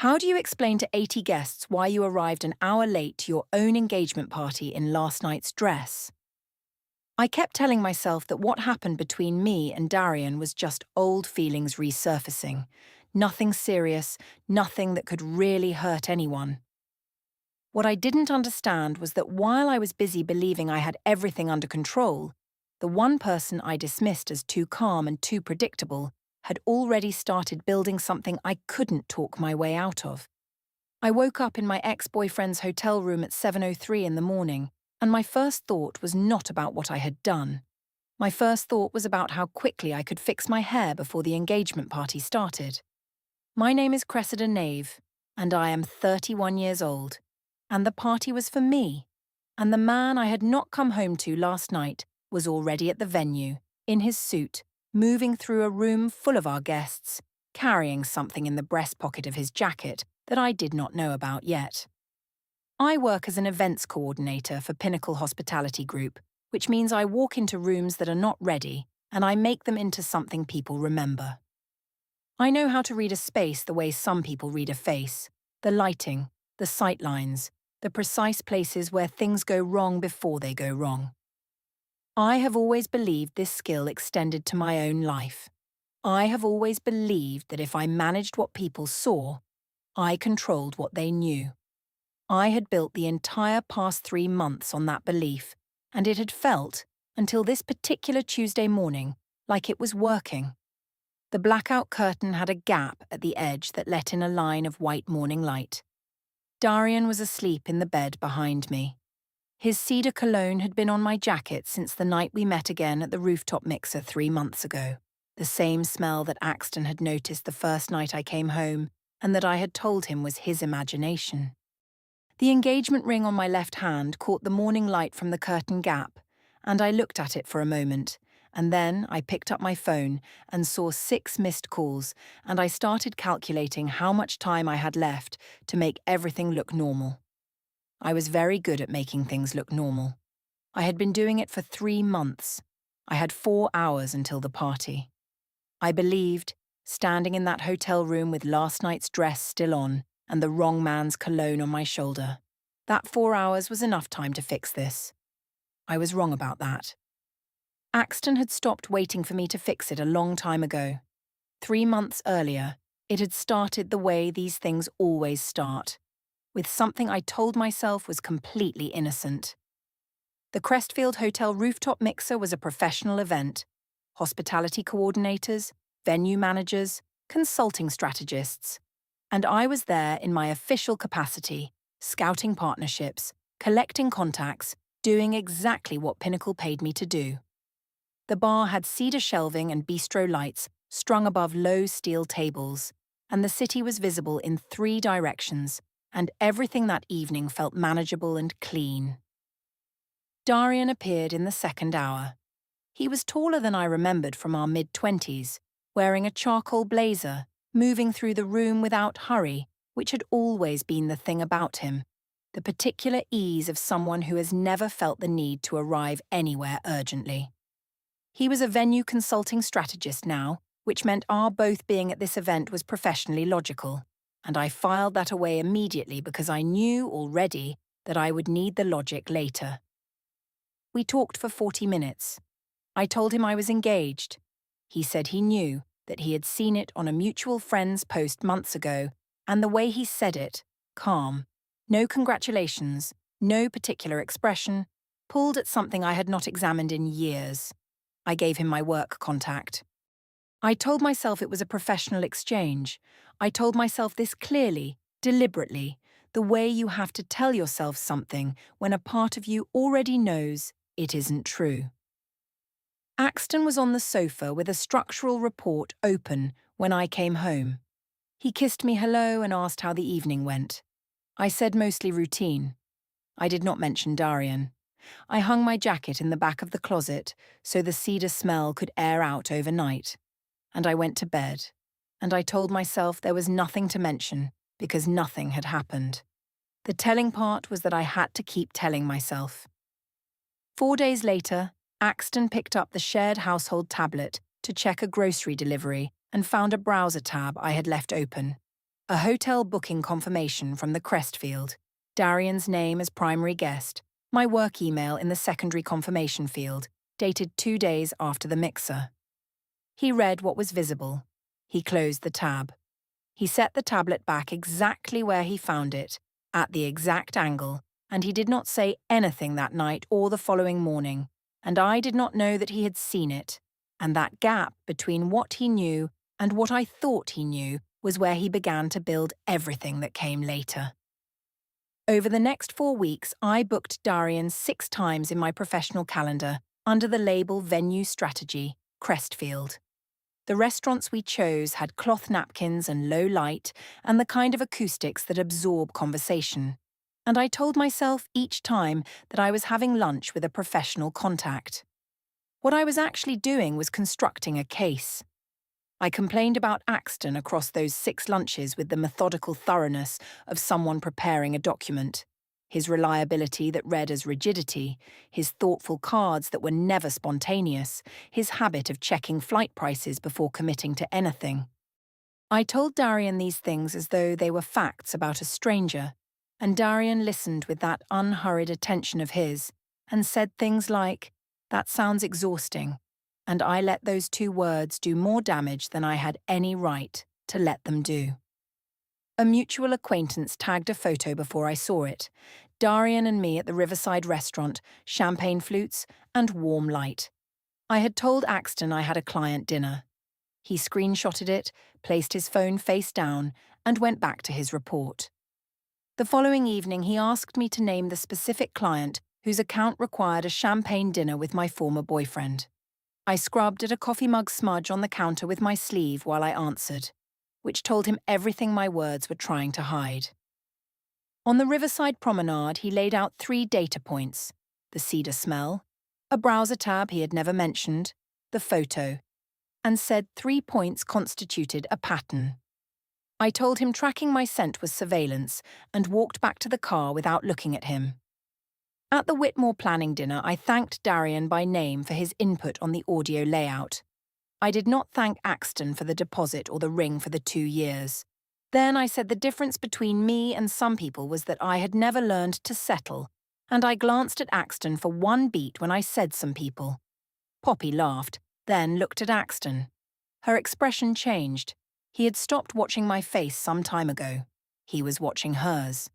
How do you explain to 80 guests why you arrived an hour late to your own engagement party in last night's dress? I kept telling myself that what happened between me and Darian was just old feelings resurfacing. Nothing serious, nothing that could really hurt anyone. What I didn't understand was that while I was busy believing I had everything under control, the one person I dismissed as too calm and too predictable had already started building something I couldn't talk my way out of. I woke up in my ex-boyfriend's hotel room at 7:03 in the morning, and my first thought was not about what I had done. My first thought was about how quickly I could fix my hair before the engagement party started. My name is Cressida Nave, and I am 31 years old. And the party was for me. And the man I had not come home to last night was already at the venue, in his suit, moving through a room full of our guests, carrying something in the breast pocket of his jacket that I did not know about yet. I work as an events coordinator for Pinnacle Hospitality Group, which means I walk into rooms that are not ready and I make them into something people remember. I know how to read a space the way some people read a face, the lighting, the sightlines, the precise places where things go wrong before they go wrong. I have always believed this skill extended to my own life. I have always believed that if I managed what people saw, I controlled what they knew. I had built the entire past 3 months on that belief, and it had felt, until this particular Tuesday morning, like it was working. The blackout curtain had a gap at the edge that let in a line of white morning light. Darian was asleep in the bed behind me. His cedar cologne had been on my jacket since the night we met again at the rooftop mixer 3 months ago, the same smell that Axton had noticed the first night I came home and that I had told him was his imagination. The engagement ring on my left hand caught the morning light from the curtain gap, and I looked at it for a moment, and then I picked up my phone and saw 6 missed calls, and I started calculating how much time I had left to make everything look normal. I was very good at making things look normal. I had been doing it for 3 months. I had 4 hours until the party. I believed, standing in that hotel room with last night's dress still on and the wrong man's cologne on my shoulder, that 4 hours was enough time to fix this. I was wrong about that. Axton had stopped waiting for me to fix it a long time ago. 3 months earlier, it had started the way these things always start, with something I told myself was completely innocent. The Crestfield Hotel rooftop mixer was a professional event. Hospitality coordinators, venue managers, consulting strategists. And I was there in my official capacity, scouting partnerships, collecting contacts, doing exactly what Pinnacle paid me to do. The bar had cedar shelving and bistro lights strung above low steel tables, and the city was visible in 3 directions, and everything that evening felt manageable and clean. Darian appeared in the second hour. He was taller than I remembered from our mid-20s, wearing a charcoal blazer, moving through the room without hurry, which had always been the thing about him, the particular ease of someone who has never felt the need to arrive anywhere urgently. He was a venue consulting strategist now, which meant our both being at this event was professionally logical, and I filed that away immediately because I knew already that I would need the logic later. We talked for 40 minutes. I told him I was engaged. He said he knew, that he had seen it on a mutual friend's post months ago, and the way he said it, calm, no congratulations, no particular expression, pulled at something I had not examined in years. I gave him my work contact. I told myself it was a professional exchange. I told myself this clearly, deliberately, the way you have to tell yourself something when a part of you already knows it isn't true. Axton was on the sofa with a structural report open when I came home. He kissed me hello and asked how the evening went. I said mostly routine. I did not mention Darian. I hung my jacket in the back of the closet so the cedar smell could air out overnight, and I went to bed, and I told myself there was nothing to mention because nothing had happened. The telling part was that I had to keep telling myself. 4 days later, Axton picked up the shared household tablet to check a grocery delivery and found a browser tab I had left open. A hotel booking confirmation from the Crestfield, Darian's name as primary guest, my work email in the secondary confirmation field, dated 2 days after the mixer. He read what was visible. He closed the tab. He set the tablet back exactly where he found it, at the exact angle, and he did not say anything that night or the following morning, and I did not know that he had seen it, and that gap between what he knew and what I thought he knew was where he began to build everything that came later. Over the next 4 weeks, I booked Darian 6 times in my professional calendar under the label Venue Strategy, Crestfield. The restaurants we chose had cloth napkins and low light and the kind of acoustics that absorb conversation. And I told myself each time that I was having lunch with a professional contact. What I was actually doing was constructing a case. I complained about Axton across those 6 lunches with the methodical thoroughness of someone preparing a document, his reliability that read as rigidity, his thoughtful cards that were never spontaneous, his habit of checking flight prices before committing to anything. I told Darian these things as though they were facts about a stranger, and Darian listened with that unhurried attention of his and said things like, "That sounds exhausting," and I let those 2 words do more damage than I had any right to let them do. A mutual acquaintance tagged a photo before I saw it. Darian and me at the Riverside restaurant, champagne flutes, and warm light. I had told Axton I had a client dinner. He screenshotted it, placed his phone face down, and went back to his report. The following evening, he asked me to name the specific client whose account required a champagne dinner with my former boyfriend. I scrubbed at a coffee mug smudge on the counter with my sleeve while I answered, which told him everything my words were trying to hide. On the Riverside promenade, he laid out 3 data points: the cedar smell, a browser tab he had never mentioned, the photo, and said 3 points constituted a pattern. I told him tracking my scent was surveillance and walked back to the car without looking at him. At the Whitmore planning dinner, I thanked Darian by name for his input on the audio layout. I did not thank Axton for the deposit or the ring for the 2 years. Then I said the difference between me and some people was that I had never learned to settle, and I glanced at Axton for 1 beat when I said some people. Poppy laughed, then looked at Axton. Her expression changed. He had stopped watching my face some time ago. He was watching hers.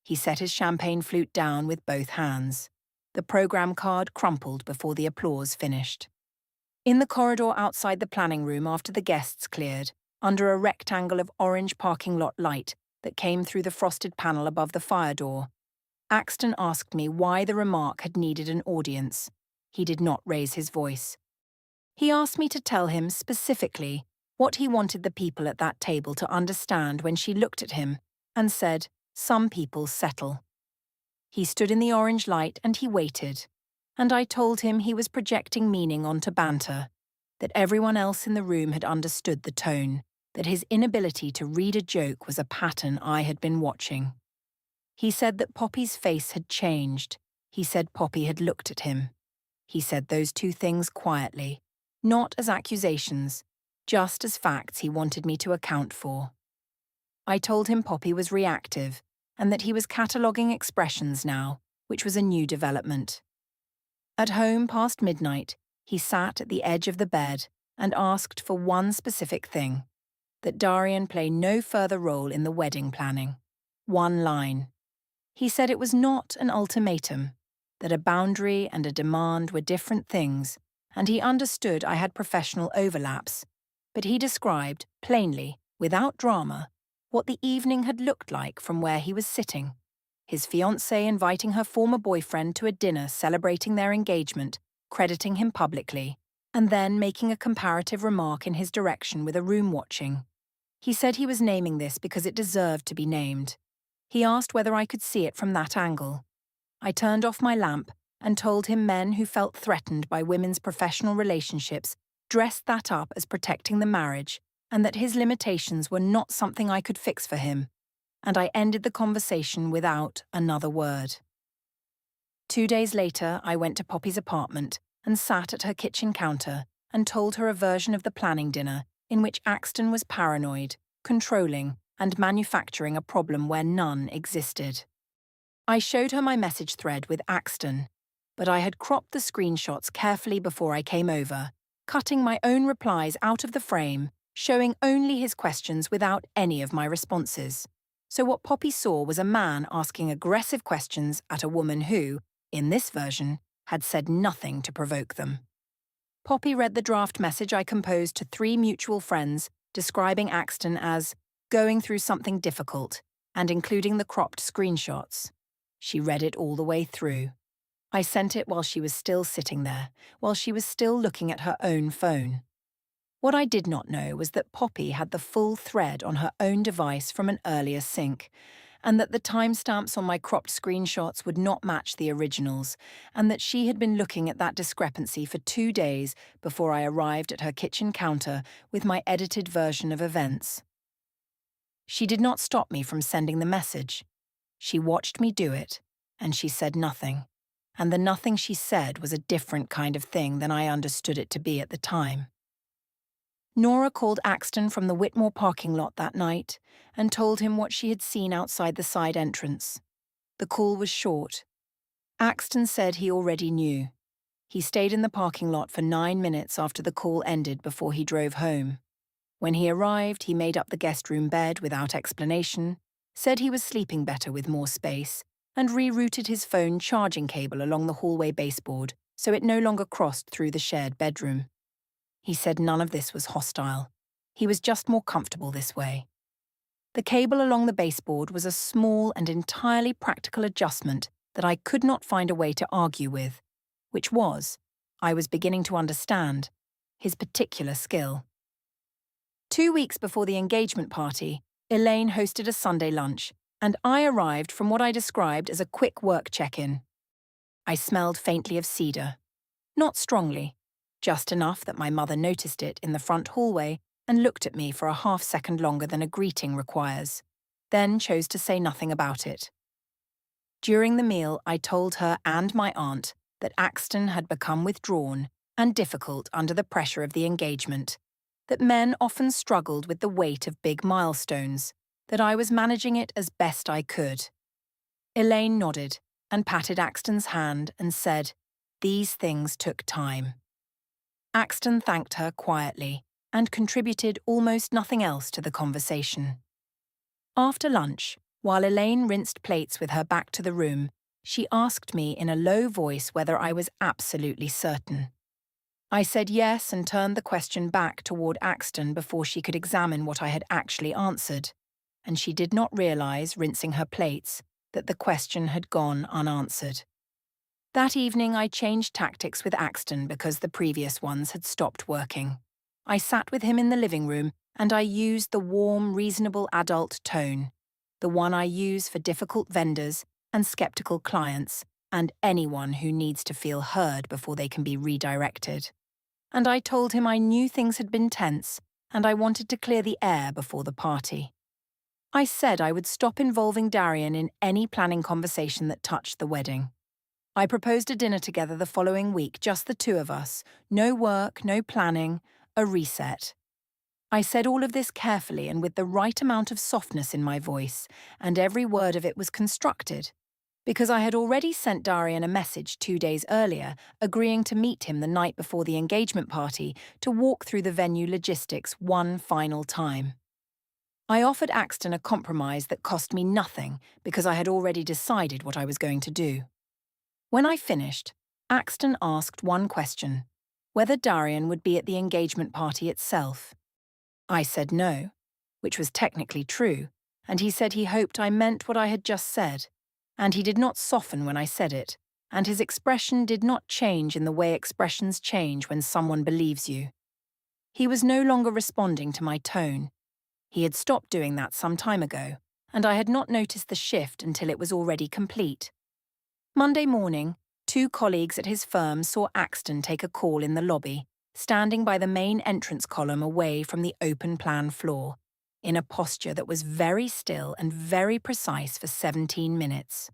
He set his champagne flute down with both hands. The program card crumpled before the applause finished. In the corridor outside the planning room after the guests cleared, under a rectangle of orange parking lot light that came through the frosted panel above the fire door, Axton asked me why the remark had needed an audience. He did not raise his voice. He asked me to tell him specifically what he wanted the people at that table to understand when she looked at him and said, "Some people settle." He stood in the orange light and he waited, and I told him he was projecting meaning onto banter, that everyone else in the room had understood the tone, that his inability to read a joke was a pattern I had been watching. He said that Poppy's face had changed. He said Poppy had looked at him. He said those 2 things quietly, not as accusations, just as facts he wanted me to account for. I told him Poppy was reactive and that he was cataloguing expressions now, which was a new development. At home past midnight, he sat at the edge of the bed and asked for one specific thing: that Darian play no further role in the wedding planning. 1 line. He said it was not an ultimatum, that a boundary and a demand were different things, and he understood I had professional overlaps, but he described, plainly, without drama, what the evening had looked like from where he was sitting. His fiancé inviting her former boyfriend to a dinner celebrating their engagement, crediting him publicly, and then making a comparative remark in his direction with a room watching. He said he was naming this because it deserved to be named. He asked whether I could see it from that angle. I turned off my lamp and told him men who felt threatened by women's professional relationships dressed that up as protecting the marriage, and that his limitations were not something I could fix for him, and I ended the conversation without another word. 2 days later, I went to Poppy's apartment and sat at her kitchen counter and told her a version of the planning dinner in which Axton was paranoid, controlling, and manufacturing a problem where none existed. I showed her my message thread with Axton, but I had cropped the screenshots carefully before I came over, cutting my own replies out of the frame, showing only his questions without any of my responses. So what Poppy saw was a man asking aggressive questions at a woman who, in this version, had said nothing to provoke them. Poppy read the draft message I composed to 3 mutual friends, describing Axton as going through something difficult, and including the cropped screenshots. She read it all the way through. I sent it while she was still sitting there, while she was still looking at her own phone. What I did not know was that Poppy had the full thread on her own device from an earlier sync, and that the timestamps on my cropped screenshots would not match the originals, and that she had been looking at that discrepancy for 2 days before I arrived at her kitchen counter with my edited version of events. She did not stop me from sending the message. She watched me do it, and she said nothing. And the nothing she said was a different kind of thing than I understood it to be at the time. Nora called Axton from the Whitmore parking lot that night and told him what she had seen outside the side entrance. The call was short. Axton said he already knew. He stayed in the parking lot for 9 minutes after the call ended before he drove home. When he arrived, he made up the guest room bed without explanation, said he was sleeping better with more space, and rerouted his phone charging cable along the hallway baseboard so it no longer crossed through the shared bedroom. He said none of this was hostile. He was just more comfortable this way. The cable along the baseboard was a small and entirely practical adjustment that I could not find a way to argue with, which was, I was beginning to understand, his particular skill. 2 weeks before the engagement party, Elaine hosted a Sunday lunch, and I arrived from what I described as a quick work check-in. I smelled faintly of cedar. Not strongly, just enough that my mother noticed it in the front hallway and looked at me for a half-second longer than a greeting requires, then chose to say nothing about it. During the meal, I told her and my aunt that Axton had become withdrawn and difficult under the pressure of the engagement, that men often struggled with the weight of big milestones, that I was managing it as best I could. Elaine nodded and patted Axton's hand and said, "These things took time." Axton thanked her quietly and contributed almost nothing else to the conversation. After lunch, while Elaine rinsed plates with her back to the room, she asked me in a low voice whether I was absolutely certain. I said yes and turned the question back toward Axton before she could examine what I had actually answered, and she did not realize, rinsing her plates, that the question had gone unanswered. That evening I changed tactics with Axton because the previous ones had stopped working. I sat with him in the living room and I used the warm, reasonable adult tone, the one I use for difficult vendors and skeptical clients and anyone who needs to feel heard before they can be redirected. And I told him I knew things had been tense and I wanted to clear the air before the party. I said I would stop involving Darian in any planning conversation that touched the wedding. I proposed a dinner together the following week, just the 2 of us, no work, no planning, a reset. I said all of this carefully and with the right amount of softness in my voice, and every word of it was constructed, because I had already sent Darian a message 2 days earlier, agreeing to meet him the night before the engagement party to walk through the venue logistics one final time. I offered Axton a compromise that cost me nothing because I had already decided what I was going to do. When I finished, Axton asked one question, whether Darian would be at the engagement party itself. I said no, which was technically true, and he said he hoped I meant what I had just said, and he did not soften when I said it, and his expression did not change in the way expressions change when someone believes you. He was no longer responding to my tone. He had stopped doing that some time ago, and I had not noticed the shift until it was already complete. Monday morning, 2 colleagues at his firm saw Axton take a call in the lobby, standing by the main entrance column away from the open-plan floor, in a posture that was very still and very precise for 17 minutes.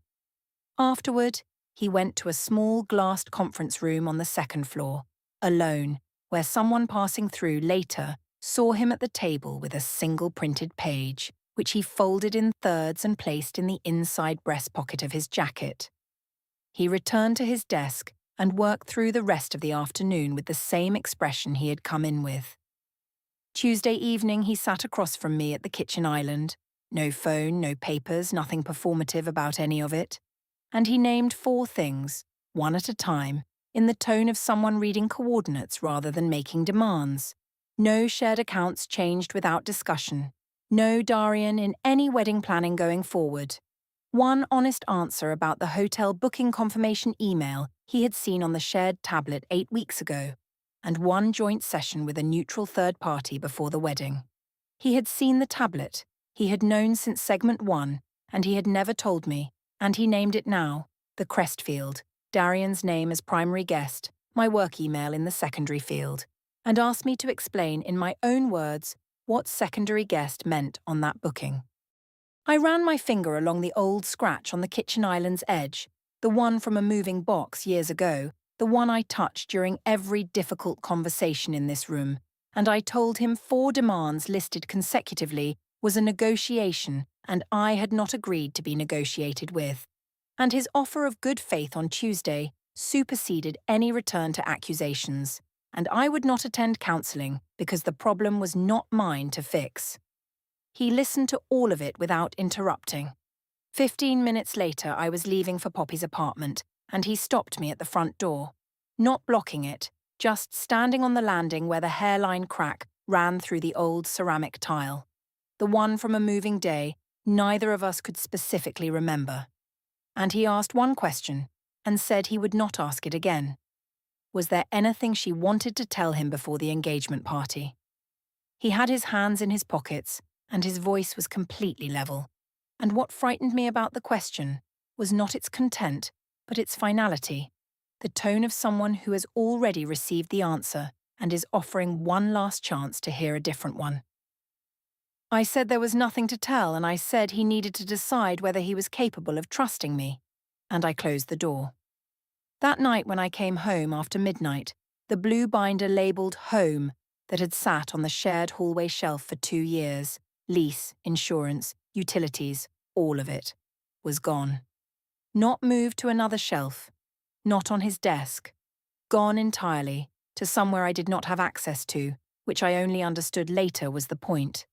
Afterward, he went to a small glassed conference room on the 2nd floor, alone, where someone passing through later saw him at the table with a single printed page, which he folded in thirds and placed in the inside breast pocket of his jacket. He returned to his desk and worked through the rest of the afternoon with the same expression he had come in with. Tuesday evening, he sat across from me at the kitchen island. No phone, no papers, nothing performative about any of it. And he named 4 things, one at a time, in the tone of someone reading coordinates rather than making demands. No shared accounts changed without discussion. No Darian in any wedding planning going forward. One honest answer about the hotel booking confirmation email he had seen on the shared tablet 8 weeks ago, and one joint session with a neutral third party before the wedding. He had seen the tablet, he had known since segment 1, and he had never told me, and he named it now, the crest field, Darian's name as primary guest, my work email in the secondary field, and asked me to explain in my own words what secondary guest meant on that booking. I ran my finger along the old scratch on the kitchen island's edge, the one from a moving box years ago, the one I touched during every difficult conversation in this room, and I told him 4 demands listed consecutively was a negotiation and I had not agreed to be negotiated with. And his offer of good faith on Tuesday superseded any return to accusations, and I would not attend counselling because the problem was not mine to fix. He listened to all of it without interrupting. 15 minutes later, I was leaving for Poppy's apartment, and he stopped me at the front door. Not blocking it, just standing on the landing where the hairline crack ran through the old ceramic tile. The one from a moving day neither of us could specifically remember. And he asked one question, and said he would not ask it again. Was there anything she wanted to tell him before the engagement party? He had his hands in his pockets, and his voice was completely level. And what frightened me about the question was not its content, but its finality, the tone of someone who has already received the answer and is offering one last chance to hear a different one. I said there was nothing to tell, and I said he needed to decide whether he was capable of trusting me, and I closed the door. That night when I came home after midnight, the blue binder labelled Home that had sat on the shared hallway shelf for 2 years, lease, insurance, utilities, all of it, was gone. Not moved to another shelf, not on his desk, gone entirely, to somewhere I did not have access to, which I only understood later was the point.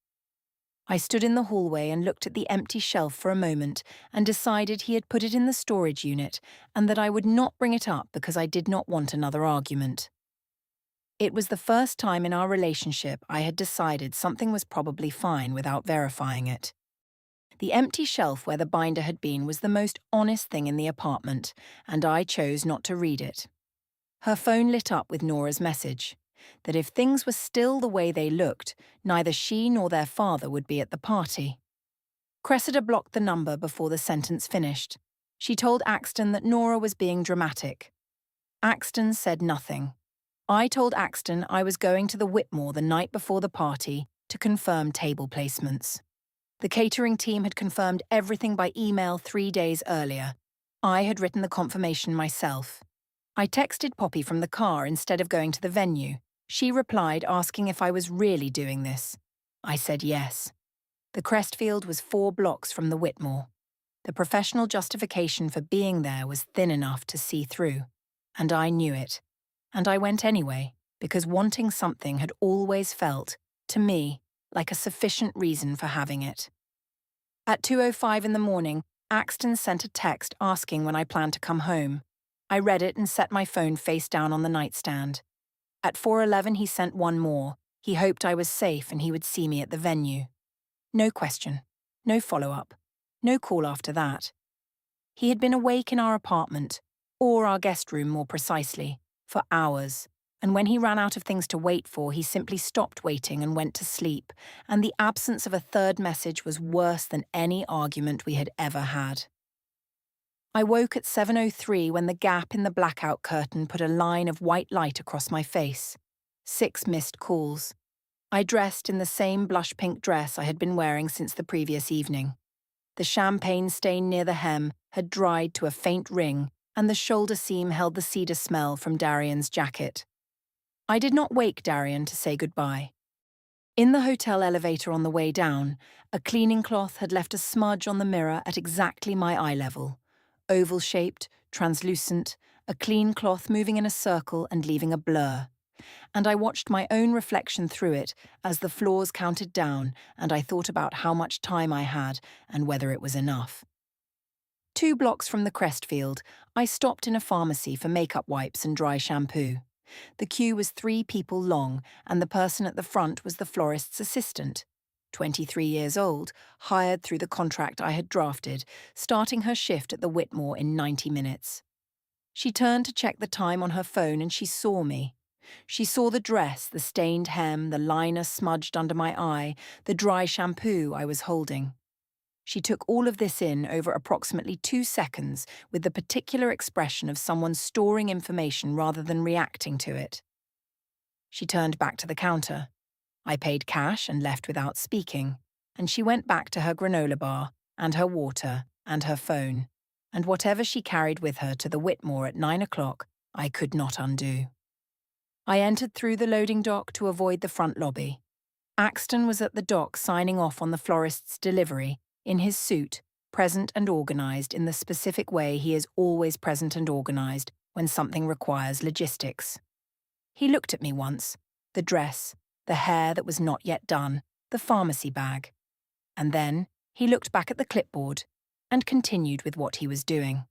I stood in the hallway and looked at the empty shelf for a moment and decided he had put it in the storage unit and that I would not bring it up because I did not want another argument. It was the first time in our relationship I had decided something was probably fine without verifying it. The empty shelf where the binder had been was the most honest thing in the apartment, and I chose not to read it. Her phone lit up with Nora's message, that if things were still the way they looked, neither she nor their father would be at the party. Cressida blocked the number before the sentence finished. She told Axton that Nora was being dramatic. Axton said nothing. I told Axton I was going to the Whitmore the night before the party to confirm table placements. The catering team had confirmed everything by email 3 days earlier. I had written the confirmation myself. I texted Poppy from the car instead of going to the venue. She replied asking if I was really doing this. I said yes. The Crestfield was 4 blocks from the Whitmore. The professional justification for being there was thin enough to see through, and I knew it. And I went anyway, because wanting something had always felt, to me, like a sufficient reason for having it. At 2:05 in the morning, Axton sent a text asking when I planned to come home. I read it and set my phone face down on the nightstand. At 4:11 he sent one more. He hoped I was safe and he would see me at the venue. No question, no follow-up, no call after that. He had been awake in our apartment, or our guest room more precisely, for hours, and when he ran out of things to wait for, he simply stopped waiting and went to sleep, and the absence of a third message was worse than any argument we had ever had. I woke at 7:03 when the gap in the blackout curtain put a line of white light across my face. 6 missed calls. I dressed in the same blush pink dress I had been wearing since the previous evening. The champagne stain near the hem had dried to a faint ring, and the shoulder seam held the cedar smell from Darian's jacket. I did not wake Darian to say goodbye. In the hotel elevator on the way down, a cleaning cloth had left a smudge on the mirror at exactly my eye level. Oval-shaped, translucent, a clean cloth moving in a circle and leaving a blur. And I watched my own reflection through it as the floors counted down, and I thought about how much time I had and whether it was enough. 2 blocks from the Crestfield, I stopped in a pharmacy for makeup wipes and dry shampoo. The queue was 3 people long, and the person at the front was the florist's assistant. 23 years old, hired through the contract I had drafted, starting her shift at the Whitmore in 90 minutes. She turned to check the time on her phone and she saw me. She saw the dress, the stained hem, the liner smudged under my eye, the dry shampoo I was holding. She took all of this in over approximately 2 seconds with the particular expression of someone storing information rather than reacting to it. She turned back to the counter. I paid cash and left without speaking, and she went back to her granola bar and her water and her phone, and whatever she carried with her to the Whitmore at 9 o'clock, I could not undo. I entered through the loading dock to avoid the front lobby. Axton was at the dock signing off on the florist's delivery, in his suit, present and organised in the specific way he is always present and organised when something requires logistics. He looked at me once, the dress, the hair that was not yet done, the pharmacy bag. And then he looked back at the clipboard and continued with what he was doing.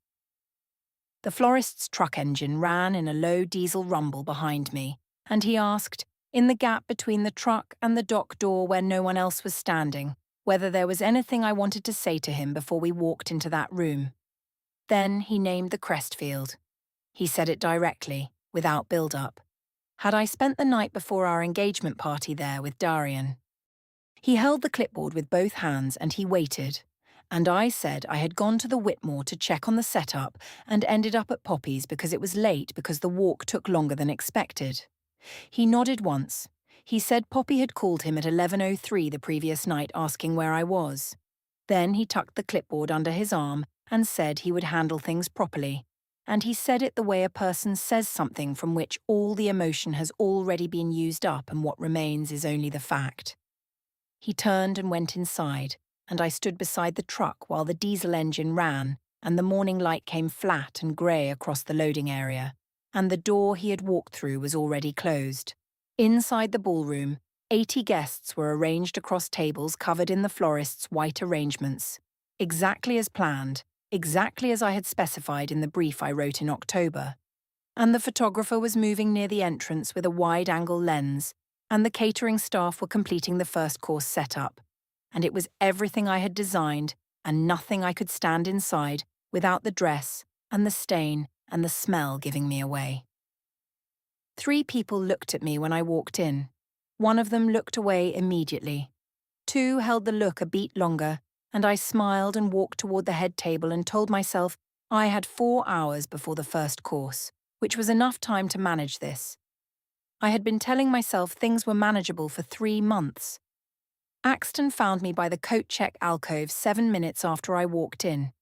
The florist's truck engine ran in a low diesel rumble behind me, and he asked, in the gap between the truck and the dock door where no one else was standing, whether there was anything I wanted to say to him before we walked into that room. Then he named the Crestfield. He said it directly, without build-up. Had I spent the night before our engagement party there with Darian? He held the clipboard with both hands and he waited. And I said I had gone to the Whitmore to check on the setup and ended up at Poppy's because it was late because the walk took longer than expected. He nodded once. He said Poppy had called him at 11:03 the previous night asking where I was. Then he tucked the clipboard under his arm and said he would handle things properly. And he said it the way a person says something from which all the emotion has already been used up and what remains is only the fact. He turned and went inside, and I stood beside the truck while the diesel engine ran and the morning light came flat and grey across the loading area, and the door he had walked through was already closed. Inside the ballroom, 80 guests were arranged across tables covered in the florist's white arrangements, exactly as planned, exactly as I had specified in the brief I wrote in October. And the photographer was moving near the entrance with a wide-angle lens, and the catering staff were completing the first course setup. And it was everything I had designed, and nothing I could stand inside without the dress and the stain and the smell giving me away. 3 people looked at me when I walked in. One of them looked away immediately. 2 held the look a beat longer, and I smiled and walked toward the head table and told myself I had 4 hours before the first course, which was enough time to manage this. I had been telling myself things were manageable for 3 months. Axton found me by the coat check alcove 7 minutes after I walked in.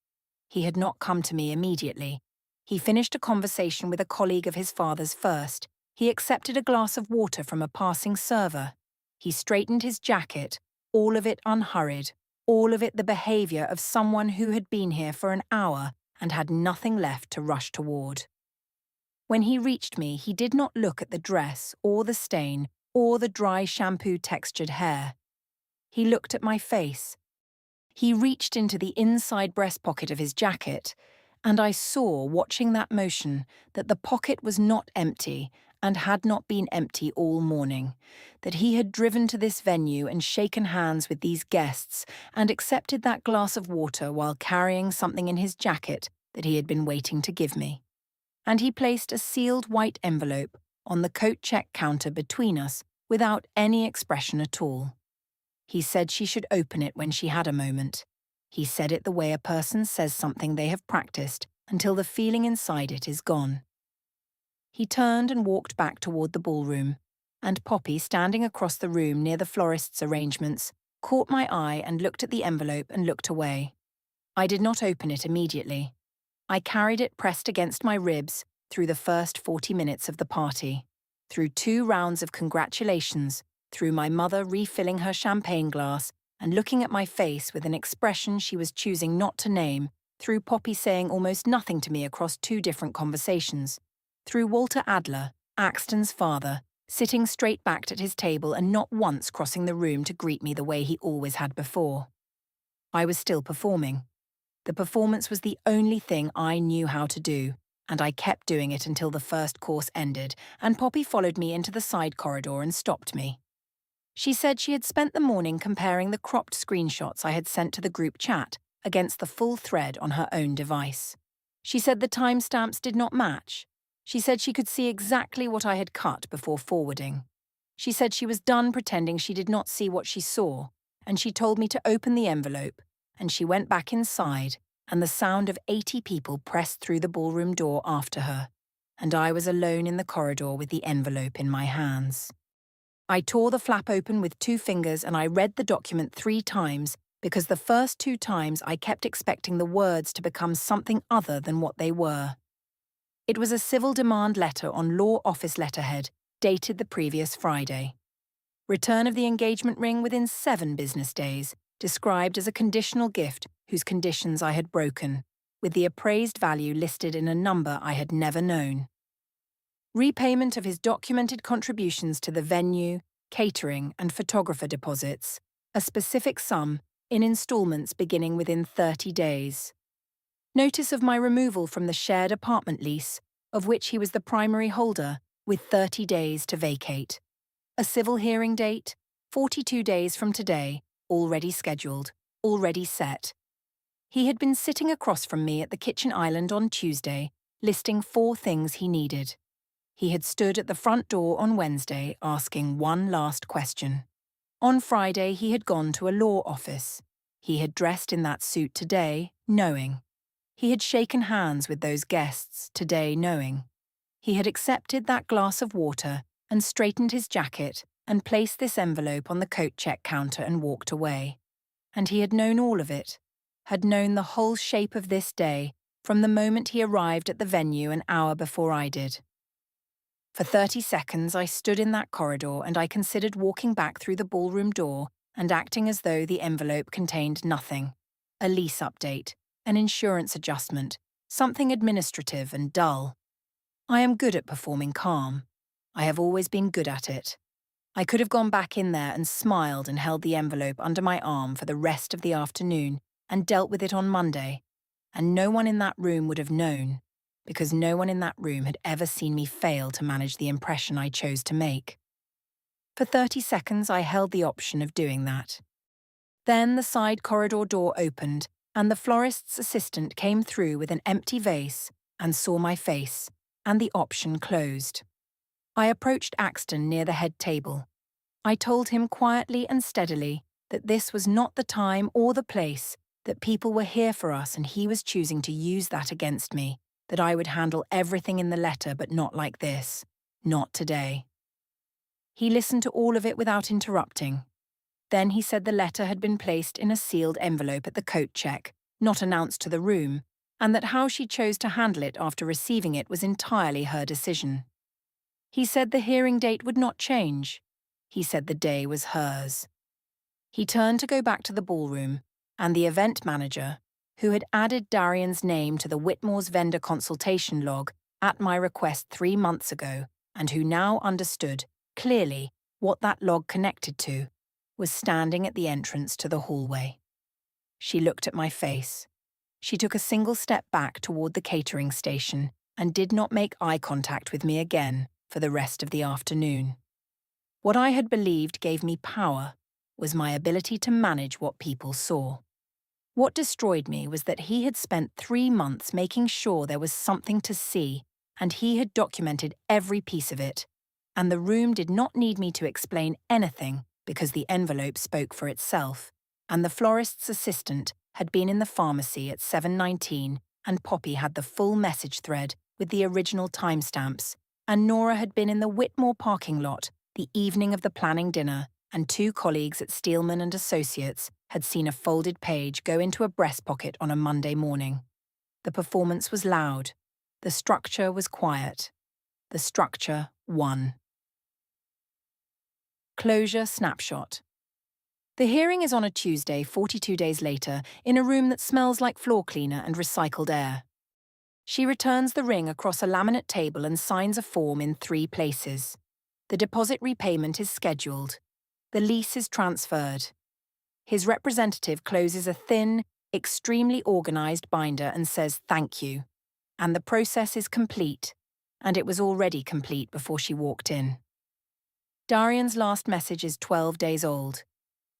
He had not come to me immediately. He finished a conversation with a colleague of his father's first. He accepted a glass of water from a passing server. He straightened his jacket, all of it unhurried, all of it the behaviour of someone who had been here for an hour and had nothing left to rush toward. When he reached me, he did not look at the dress or the stain or the dry shampoo-textured hair. He looked at my face. He reached into the inside breast pocket of his jacket, and I saw, watching that motion, that the pocket was not empty and had not been empty all morning, that he had driven to this venue and shaken hands with these guests and accepted that glass of water while carrying something in his jacket that he had been waiting to give me. And he placed a sealed white envelope on the coat check counter between us without any expression at all. He said she should open it when she had a moment. He said it the way a person says something they have practiced until the feeling inside it is gone. He turned and walked back toward the ballroom, and Poppy, standing across the room near the florist's arrangements, caught my eye and looked at the envelope and looked away. I did not open it immediately. I carried it pressed against my ribs through the first 40 minutes of the party, through 2 rounds of congratulations, through my mother refilling her champagne glass and looking at my face with an expression she was choosing not to name, through Poppy saying almost nothing to me across 2 different conversations, through Walter Adler, Axton's father, sitting straight-backed at his table and not once crossing the room to greet me the way he always had before. I was still performing. The performance was the only thing I knew how to do, and I kept doing it until the first course ended, and Poppy followed me into the side corridor and stopped me. She said she had spent the morning comparing the cropped screenshots I had sent to the group chat against the full thread on her own device. She said the timestamps did not match. She said she could see exactly what I had cut before forwarding. She said she was done pretending she did not see what she saw, and she told me to open the envelope, and she went back inside, and the sound of 80 people pressed through the ballroom door after her, and I was alone in the corridor with the envelope in my hands. I tore the flap open with 2 fingers and I read the document 3 times because the first 2 times I kept expecting the words to become something other than what they were. It was a civil demand letter on law office letterhead, dated the previous Friday. Return of the engagement ring within 7 business days, described as a conditional gift whose conditions I had broken, with the appraised value listed in a number I had never known. Repayment of his documented contributions to the venue, catering and photographer deposits, a specific sum, in instalments beginning within 30 days. Notice of my removal from the shared apartment lease, of which he was the primary holder, with 30 days to vacate. A civil hearing date, 42 days from today, already scheduled, already set. He had been sitting across from me at the kitchen island on Tuesday, listing 4 things he needed. He had stood at the front door on Wednesday asking one last question. On Friday he had gone to a law office. He had dressed in that suit today, knowing. He had shaken hands with those guests today, knowing. He had accepted that glass of water and straightened his jacket and placed this envelope on the coat check counter and walked away. And he had known all of it, had known the whole shape of this day from the moment he arrived at the venue an hour before I did. For 30 seconds I stood in that corridor and I considered walking back through the ballroom door and acting as though the envelope contained nothing. A lease update, an insurance adjustment, something administrative and dull. I am good at performing calm. I have always been good at it. I could have gone back in there and smiled and held the envelope under my arm for the rest of the afternoon and dealt with it on Monday, and no one in that room would have known, because no one in that room had ever seen me fail to manage the impression I chose to make. For 30 seconds I held the option of doing that. Then the side corridor door opened and the florist's assistant came through with an empty vase and saw my face, and the option closed. I approached Axton near the head table. I told him quietly and steadily that this was not the time or the place, that people were here for us and he was choosing to use that against me, that I would handle everything in the letter but not like this, not today. He listened to all of it without interrupting. Then he said the letter had been placed in a sealed envelope at the coat check, not announced to the room, and that how she chose to handle it after receiving it was entirely her decision. He said the hearing date would not change. He said the day was hers. He turned to go back to the ballroom, and the event manager, who had added Darian's name to the Whitmore's vendor consultation log at my request 3 months ago, and who now understood, clearly, what that log connected to, was standing at the entrance to the hallway. She looked at my face. She took a single step back toward the catering station and did not make eye contact with me again for the rest of the afternoon. What I had believed gave me power was my ability to manage what people saw. What destroyed me was that he had spent 3 months making sure there was something to see, and he had documented every piece of it, and the room did not need me to explain anything because the envelope spoke for itself, and the florist's assistant had been in the pharmacy at 7:19, and Poppy had the full message thread with the original timestamps, and Nora had been in the Whitmore parking lot the evening of the planning dinner, and 2 colleagues at Steelman and Associates had seen a folded page go into a breast pocket on a Monday morning. The performance was loud. The structure was quiet. The structure won. Closure snapshot. The hearing is on a Tuesday, 42 days later, in a room that smells like floor cleaner and recycled air. She returns the ring across a laminate table and signs a form in 3 places. The deposit repayment is scheduled. The lease is transferred. His representative closes a thin, extremely organized binder and says thank you. And the process is complete. And it was already complete before she walked in. Darian's last message is 12 days old.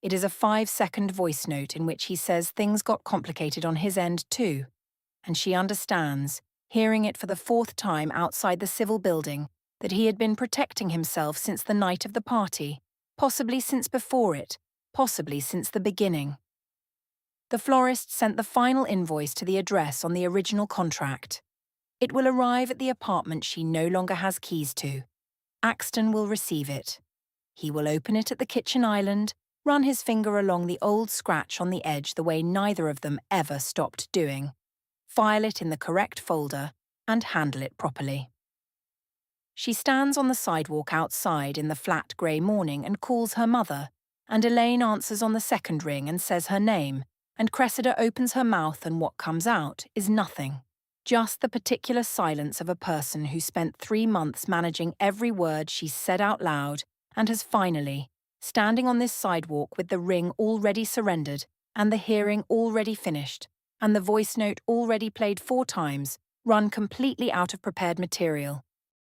It is a 5-second voice note in which he says things got complicated on his end too. And she understands, hearing it for the 4th time outside the civil building, that he had been protecting himself since the night of the party, possibly since before it, possibly since the beginning. The florist sent the final invoice to the address on the original contract. It will arrive at the apartment she no longer has keys to. Axton will receive it. He will open it at the kitchen island, run his finger along the old scratch on the edge the way neither of them ever stopped doing, file it in the correct folder, and handle it properly. She stands on the sidewalk outside in the flat grey morning and calls her mother, and Elaine answers on the second ring and says her name, and Cressida opens her mouth and what comes out is nothing. Just the particular silence of a person who spent 3 months managing every word she said out loud and has finally, standing on this sidewalk with the ring already surrendered and the hearing already finished and the voice note already played 4 times, run completely out of prepared material,